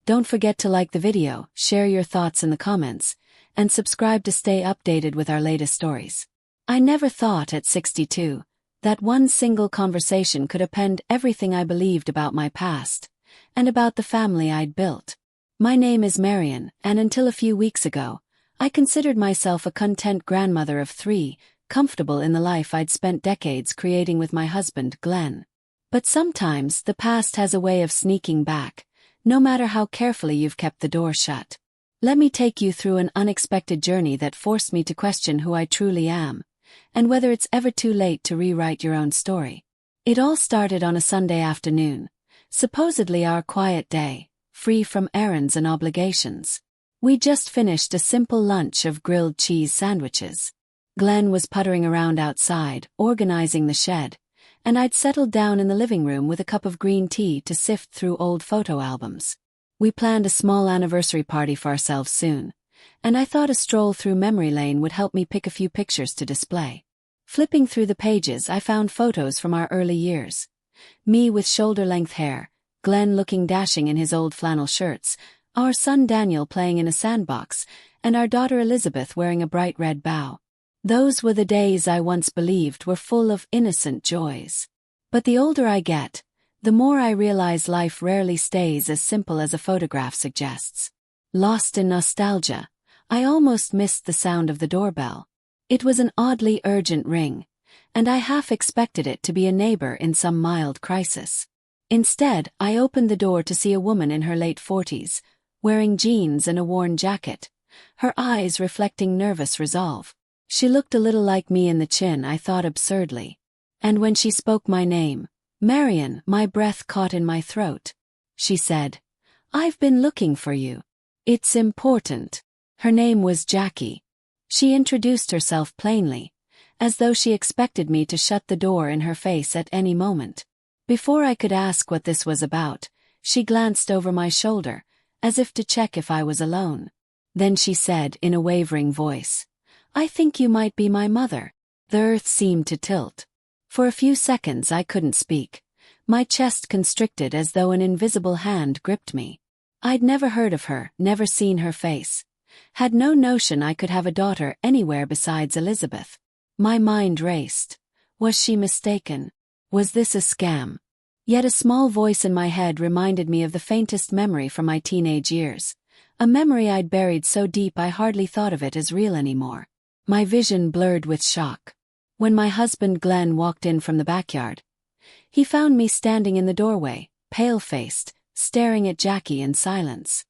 Don't forget to like the video, share your thoughts in the comments, and subscribe to stay updated with our latest stories. I never thought at 62 that one single conversation could append everything I believed about my past and about the family I'd built. My name is Marion, and until a few weeks ago, I considered myself a content grandmother of 3, comfortable in the life I'd spent decades creating with my husband, Glenn. But sometimes the past has a way of sneaking back, no matter how carefully you've kept the door shut. Let me take you through an unexpected journey that forced me to question who I truly am, and whether it's ever too late to rewrite your own story. It all started on a Sunday afternoon, supposedly our quiet day, free from errands and obligations. We just finished a simple lunch of grilled cheese sandwiches. Glenn was puttering around outside, organizing the shed, and I'd settled down in the living room with a cup of green tea to sift through old photo albums. We planned a small anniversary party for ourselves soon, and I thought a stroll through memory lane would help me pick a few pictures to display. Flipping through the pages, I found photos from our early years. Me with shoulder-length hair, Glenn looking dashing in his old flannel shirts, our son Daniel playing in a sandbox, and our daughter Elizabeth wearing a bright red bow. Those were the days I once believed were full of innocent joys. But the older I get, the more I realize life rarely stays as simple as a photograph suggests. Lost in nostalgia, I almost missed the sound of the doorbell. It was an oddly urgent ring, and I half expected it to be a neighbor in some mild crisis. Instead, I opened the door to see a woman in her late 40s, wearing jeans and a worn jacket, her eyes reflecting nervous resolve. She looked a little like me in the chin, I thought absurdly. And when she spoke my name, Marion, my breath caught in my throat. She said, "I've been looking for you. It's important." Her name was Jackie. She introduced herself plainly, as though she expected me to shut the door in her face at any moment. Before I could ask what this was about, she glanced over my shoulder, as if to check if I was alone. Then she said in a wavering voice, "I think you might be my mother." The earth seemed to tilt. For a few seconds I couldn't speak. My chest constricted as though an invisible hand gripped me. I'd never heard of her, never seen her face. Had no notion I could have a daughter anywhere besides Elizabeth. My mind raced. Was she mistaken? Was this a scam? Yet a small voice in my head reminded me of the faintest memory from my teenage years. A memory I'd buried so deep I hardly thought of it as real anymore. My vision blurred with shock. When my husband Glenn walked in from the backyard, he found me standing in the doorway, pale-faced, staring at Jackie in silence.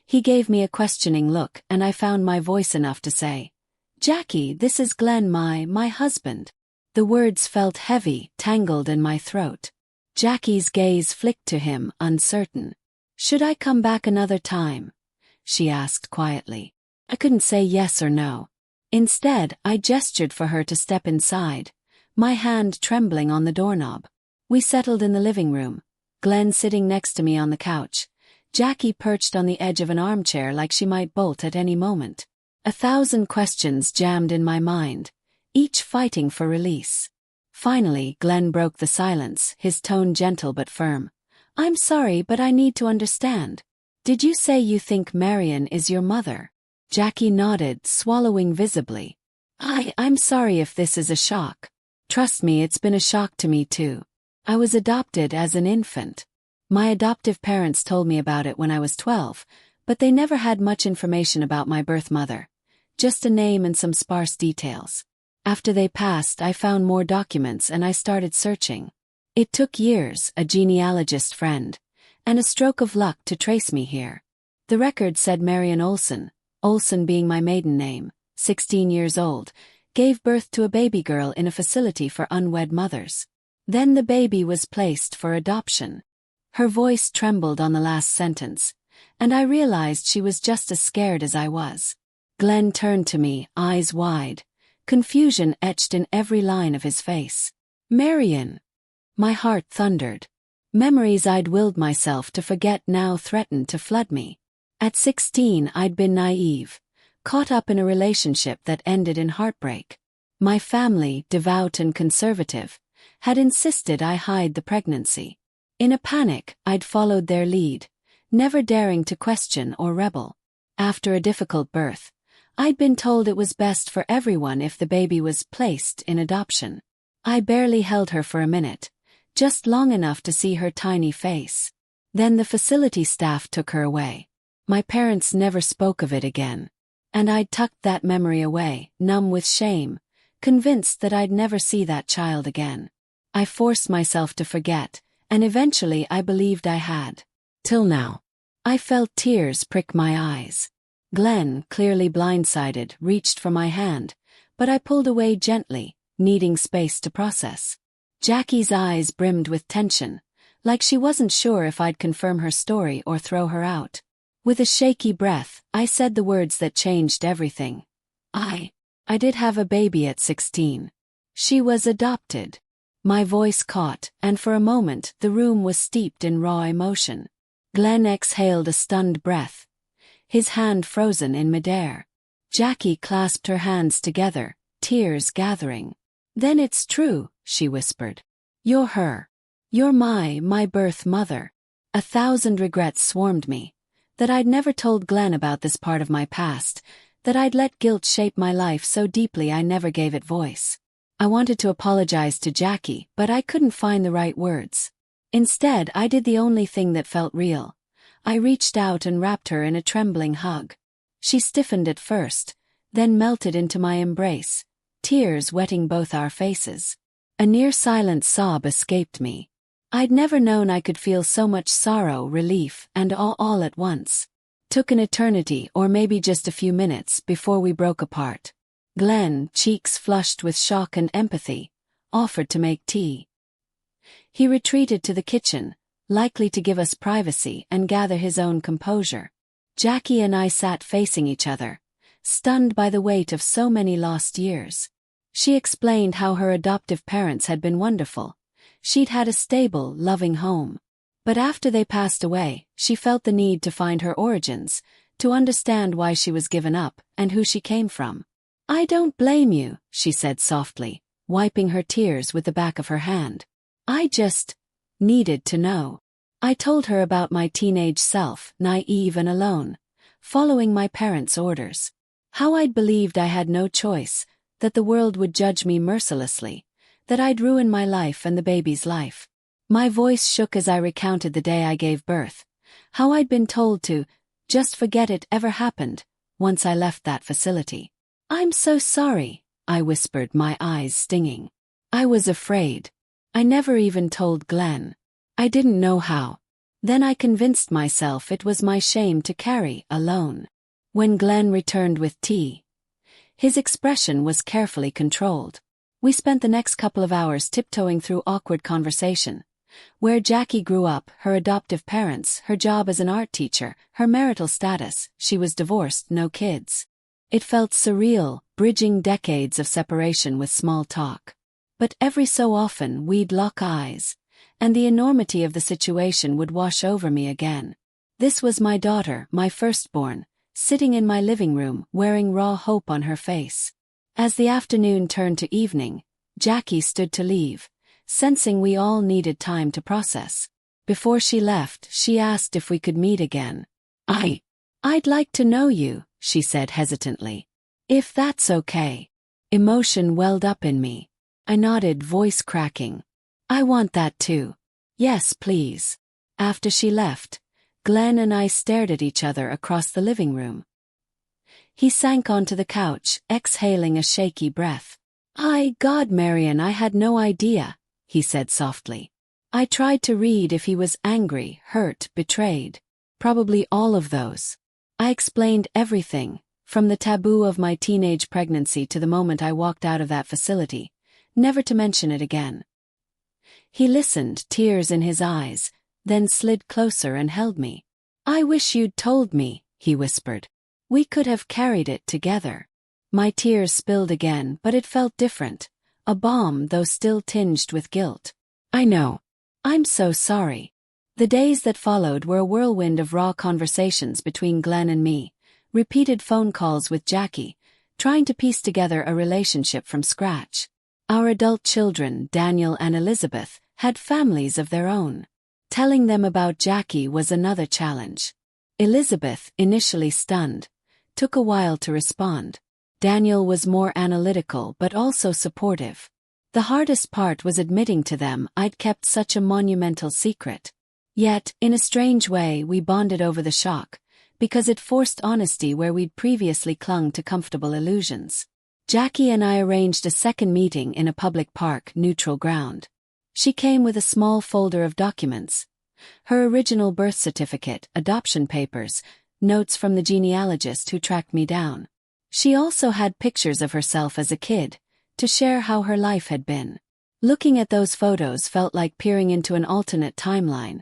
He gave me a questioning look, and I found my voice enough to say, "Jackie, this is Glenn, my husband." The words felt heavy, tangled in my throat. Jackie's gaze flicked to him, uncertain. "Should I come back another time?" she asked quietly. I couldn't say yes or no. Instead, I gestured for her to step inside, my hand trembling on the doorknob. We settled in the living room, Glenn sitting next to me on the couch, Jackie perched on the edge of an armchair like she might bolt at any moment. 1,000 questions jammed in my mind, each fighting for release. Finally, Glenn broke the silence, his tone gentle but firm. "I'm sorry, but I need to understand. Did you say you think Marion is your mother?" Jackie nodded, swallowing visibly. I'm sorry if this is a shock. Trust me, it's been a shock to me too. I was adopted as an infant. My adoptive parents told me about it when I was 12, but they never had much information about my birth mother. Just a name and some sparse details. After they passed, I found more documents and I started searching. It took years, a genealogist friend, and a stroke of luck to trace me here. The record said Marion Olsen being my maiden name, 16 years old, gave birth to a baby girl in a facility for unwed mothers. Then the baby was placed for adoption. Her voice trembled on the last sentence, and I realized she was just as scared as I was. Glenn turned to me, eyes wide, confusion etched in every line of his face. "Marion!" My heart thundered. Memories I'd willed myself to forget now threatened to flood me. At 16, I'd been naive, caught up in a relationship that ended in heartbreak. My family, devout and conservative, had insisted I hide the pregnancy. In a panic, I'd followed their lead, never daring to question or rebel. After a difficult birth, I'd been told it was best for everyone if the baby was placed in adoption. I barely held her for a minute, just long enough to see her tiny face. Then the facility staff took her away. My parents never spoke of it again. And I'd tucked that memory away, numb with shame, convinced that I'd never see that child again. I forced myself to forget, and eventually I believed I had. Till now. I felt tears prick my eyes. Glenn, clearly blindsided, reached for my hand, but I pulled away gently, needing space to process. Jackie's eyes brimmed with tension, like she wasn't sure if I'd confirm her story or throw her out. With a shaky breath, I said the words that changed everything. I did have a baby at 16. She was adopted. My voice caught, and for a moment the room was steeped in raw emotion. Glenn exhaled a stunned breath, his hand frozen in midair. Jackie clasped her hands together, tears gathering. "Then it's true," she whispered. "You're her. You're my birth mother." 1,000 regrets swarmed me. That I'd never told Glenn about this part of my past, that I'd let guilt shape my life so deeply I never gave it voice. I wanted to apologize to Jackie, but I couldn't find the right words. Instead, I did the only thing that felt real. I reached out and wrapped her in a trembling hug. She stiffened at first, then melted into my embrace, tears wetting both our faces. A near-silent sob escaped me. I'd never known I could feel so much sorrow, relief, and awe all at once. Took an eternity, or maybe just a few minutes, before we broke apart. Glenn, cheeks flushed with shock and empathy, offered to make tea. He retreated to the kitchen, likely to give us privacy and gather his own composure. Jackie and I sat facing each other, stunned by the weight of so many lost years. She explained how her adoptive parents had been wonderful. She'd had a stable, loving home. But after they passed away, she felt the need to find her origins, to understand why she was given up, and who she came from. "I don't blame you," she said softly, wiping her tears with the back of her hand. "I just needed to know." I told her about my teenage self, naive and alone, following my parents' orders. How I'd believed I had no choice, that the world would judge me mercilessly, that I'd ruin my life and the baby's life. My voice shook as I recounted the day I gave birth, how I'd been told to just forget it ever happened once I left that facility. "I'm so sorry," I whispered, my eyes stinging. I was afraid. I never even told Glenn. I didn't know how. Then I convinced myself it was my shame to carry alone. When Glenn returned with tea, his expression was carefully controlled. We spent the next couple of hours tiptoeing through awkward conversation. Where Jackie grew up, her adoptive parents, her job as an art teacher, her marital status, she was divorced, no kids. It felt surreal, bridging decades of separation with small talk. But every so often we'd lock eyes, and the enormity of the situation would wash over me again. This was my daughter, my firstborn, sitting in my living room, wearing raw hope on her face. As the afternoon turned to evening, Jackie stood to leave, sensing we all needed time to process. Before she left, she asked if we could meet again. I'd like to know you," she said hesitantly. "If that's okay." Emotion welled up in me. I nodded, voice cracking. "I want that too. Yes, please." After she left, Glenn and I stared at each other across the living room. He sank onto the couch, exhaling a shaky breath. God, Marion, I had no idea," he said softly. I tried to read if he was angry, hurt, betrayed. Probably all of those. I explained everything, from the taboo of my teenage pregnancy to the moment I walked out of that facility, never to mention it again. He listened, tears in his eyes, then slid closer and held me. "I wish you'd told me," he whispered. "We could have carried it together." My tears spilled again, but it felt different. A balm, though still tinged with guilt. "I know. I'm so sorry." The days that followed were a whirlwind of raw conversations between Glenn and me, repeated phone calls with Jackie, trying to piece together a relationship from scratch. Our adult children, Daniel and Elizabeth, had families of their own. Telling them about Jackie was another challenge. Elizabeth, initially stunned, took a while to respond. Daniel was more analytical but also supportive. The hardest part was admitting to them I'd kept such a monumental secret. Yet, in a strange way, we bonded over the shock, because it forced honesty where we'd previously clung to comfortable illusions. Jackie and I arranged a second meeting in a public park, neutral ground. She came with a small folder of documents. Her original birth certificate, adoption papers, notes from the genealogist who tracked me down. She also had pictures of herself as a kid, to share how her life had been. Looking at those photos felt like peering into an alternate timeline,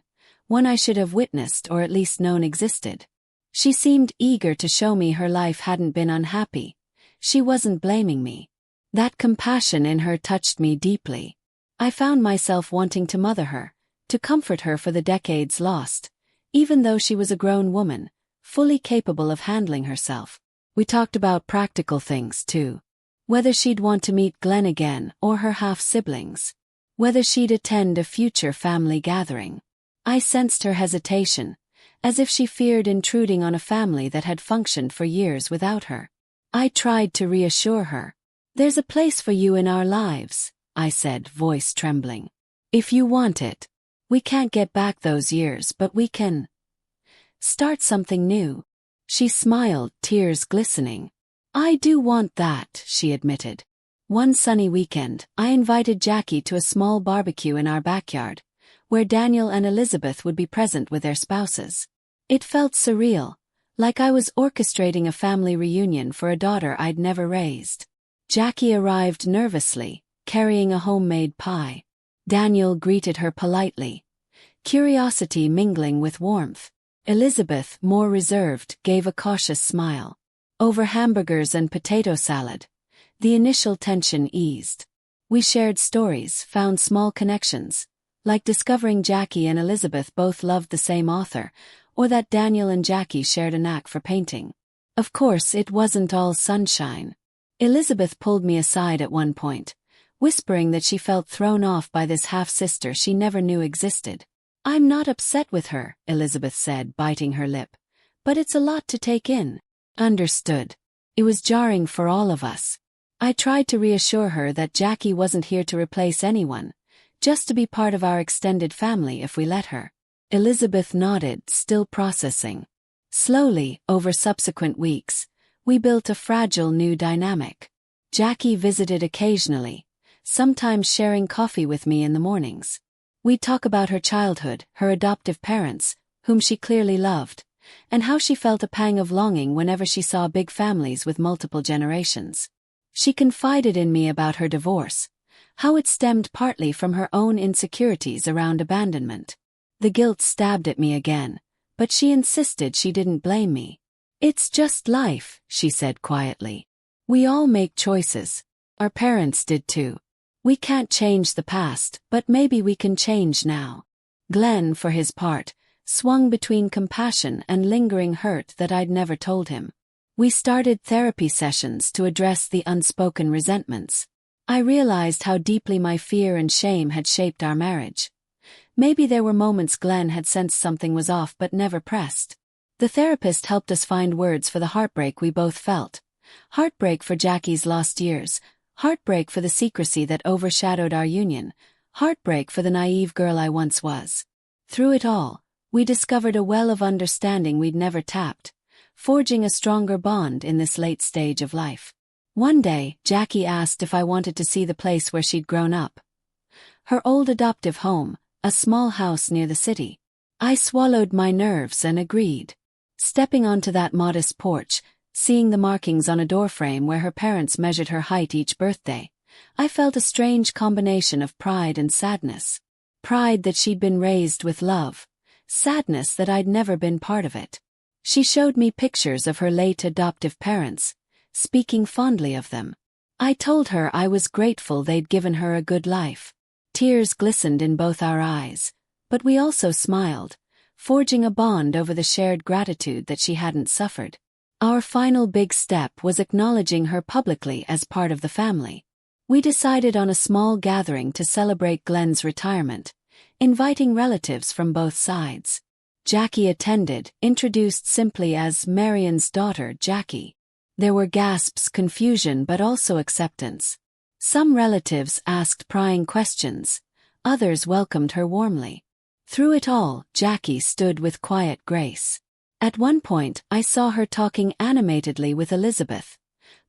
one I should have witnessed or at least known existed. She seemed eager to show me her life hadn't been unhappy. She wasn't blaming me. That compassion in her touched me deeply. I found myself wanting to mother her, to comfort her for the decades lost, even though she was a grown woman, fully capable of handling herself. We talked about practical things too. Whether she'd want to meet Glenn again or her half-siblings. Whether she'd attend a future family gathering. I sensed her hesitation, as if she feared intruding on a family that had functioned for years without her. I tried to reassure her. "There's a place for you in our lives," I said, voice trembling. "If you want it. We can't get back those years, but we can start something new." She smiled, tears glistening. "I do want that," she admitted. One sunny weekend, I invited Jackie to a small barbecue in our backyard, where Daniel and Elizabeth would be present with their spouses. It felt surreal, like I was orchestrating a family reunion for a daughter I'd never raised. Jackie arrived nervously, carrying a homemade pie. Daniel greeted her politely, curiosity mingling with warmth. Elizabeth, more reserved, gave a cautious smile. Over hamburgers and potato salad, the initial tension eased. We shared stories, found small connections, like discovering Jackie and Elizabeth both loved the same author, or that Daniel and Jackie shared a knack for painting. Of course, it wasn't all sunshine. Elizabeth pulled me aside at one point, whispering that she felt thrown off by this half-sister she never knew existed. "I'm not upset with her," Elizabeth said, biting her lip. "But it's a lot to take in." Understood. It was jarring for all of us. I tried to reassure her that Jackie wasn't here to replace anyone, just to be part of our extended family if we let her. Elizabeth nodded, still processing. Slowly, over subsequent weeks, we built a fragile new dynamic. Jackie visited occasionally, sometimes sharing coffee with me in the mornings. We'd talk about her childhood, her adoptive parents, whom she clearly loved, and how she felt a pang of longing whenever she saw big families with multiple generations. She confided in me about her divorce, how it stemmed partly from her own insecurities around abandonment. The guilt stabbed at me again, but she insisted she didn't blame me. "It's just life," she said quietly. "We all make choices. Our parents did too. We can't change the past, but maybe we can change now." Glenn, for his part, swung between compassion and lingering hurt that I'd never told him. We started therapy sessions to address the unspoken resentments. I realized how deeply my fear and shame had shaped our marriage. Maybe there were moments Glenn had sensed something was off but never pressed. The therapist helped us find words for the heartbreak we both felt. Heartbreak for Jackie's lost years. Heartbreak for the secrecy that overshadowed our union. Heartbreak for the naive girl I once was. Through it all, we discovered a well of understanding we'd never tapped, forging a stronger bond in this late stage of life. One day, Jackie asked if I wanted to see the place where she'd grown up. Her old adoptive home, a small house near the city. I swallowed my nerves and agreed. Stepping onto that modest porch, seeing the markings on a doorframe where her parents measured her height each birthday, I felt a strange combination of pride and sadness. Pride that she'd been raised with love. Sadness that I'd never been part of it. She showed me pictures of her late adoptive parents, speaking fondly of them. I told her I was grateful they'd given her a good life. Tears glistened in both our eyes, but we also smiled, forging a bond over the shared gratitude that she hadn't suffered. Our final big step was acknowledging her publicly as part of the family. We decided on a small gathering to celebrate Glenn's retirement, inviting relatives from both sides. Jackie attended, introduced simply as Marion's daughter, Jackie. There were gasps, confusion, but also acceptance. Some relatives asked prying questions, others welcomed her warmly. Through it all, Jackie stood with quiet grace. At one point, I saw her talking animatedly with Elizabeth,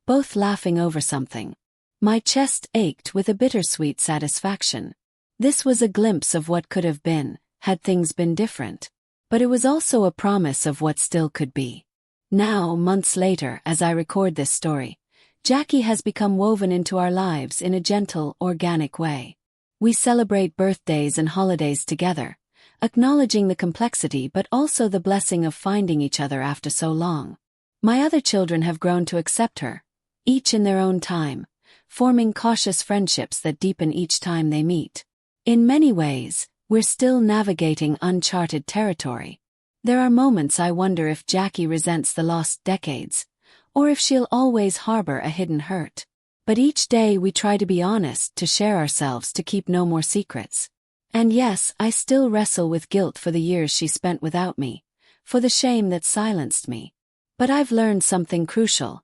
both laughing over something. My chest ached with a bittersweet satisfaction. This was a glimpse of what could have been, had things been different. But it was also a promise of what still could be. Now, months later, as I record this story, Jackie has become woven into our lives in a gentle, organic way. We celebrate birthdays and holidays together, acknowledging the complexity but also the blessing of finding each other after so long. My other children have grown to accept her, each in their own time, forming cautious friendships that deepen each time they meet. In many ways, we're still navigating uncharted territory. There are moments I wonder if Jackie resents the lost decades, or if she'll always harbor a hidden hurt. But each day we try to be honest, to share ourselves, to keep no more secrets. And yes, I still wrestle with guilt for the years she spent without me, for the shame that silenced me. But I've learned something crucial.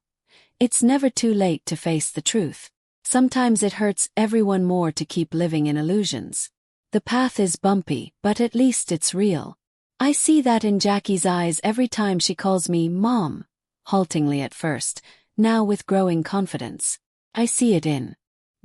It's never too late to face the truth. Sometimes it hurts everyone more to keep living in illusions. The path is bumpy, but at least it's real. I see that in Jackie's eyes every time she calls me Mom, haltingly at first, now with growing confidence. I see it in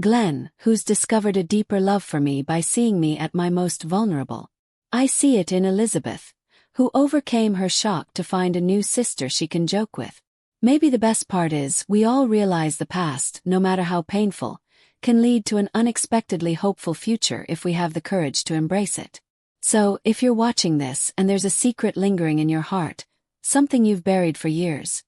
Glenn, who's discovered a deeper love for me by seeing me at my most vulnerable. I see it in Elizabeth, who overcame her shock to find a new sister she can joke with. Maybe the best part is, we all realize the past, no matter how painful, can lead to an unexpectedly hopeful future if we have the courage to embrace it. So, if you're watching this and there's a secret lingering in your heart, something you've buried for years,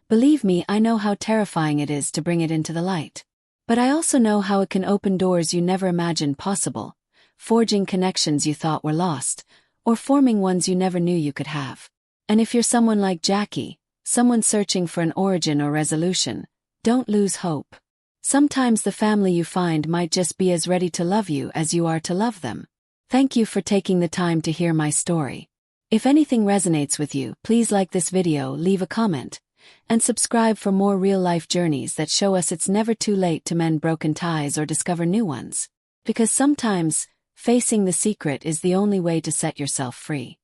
believe me, I know how terrifying it is to bring it into the light. But I also know how it can open doors you never imagined possible, forging connections you thought were lost, or forming ones you never knew you could have. And if you're someone like Jackie, someone searching for an origin or resolution, don't lose hope. Sometimes the family you find might just be as ready to love you as you are to love them. Thank you for taking the time to hear my story. If anything resonates with you, please like this video, leave a comment, and subscribe for more real-life journeys that show us it's never too late to mend broken ties or discover new ones. Because sometimes, facing the secret is the only way to set yourself free.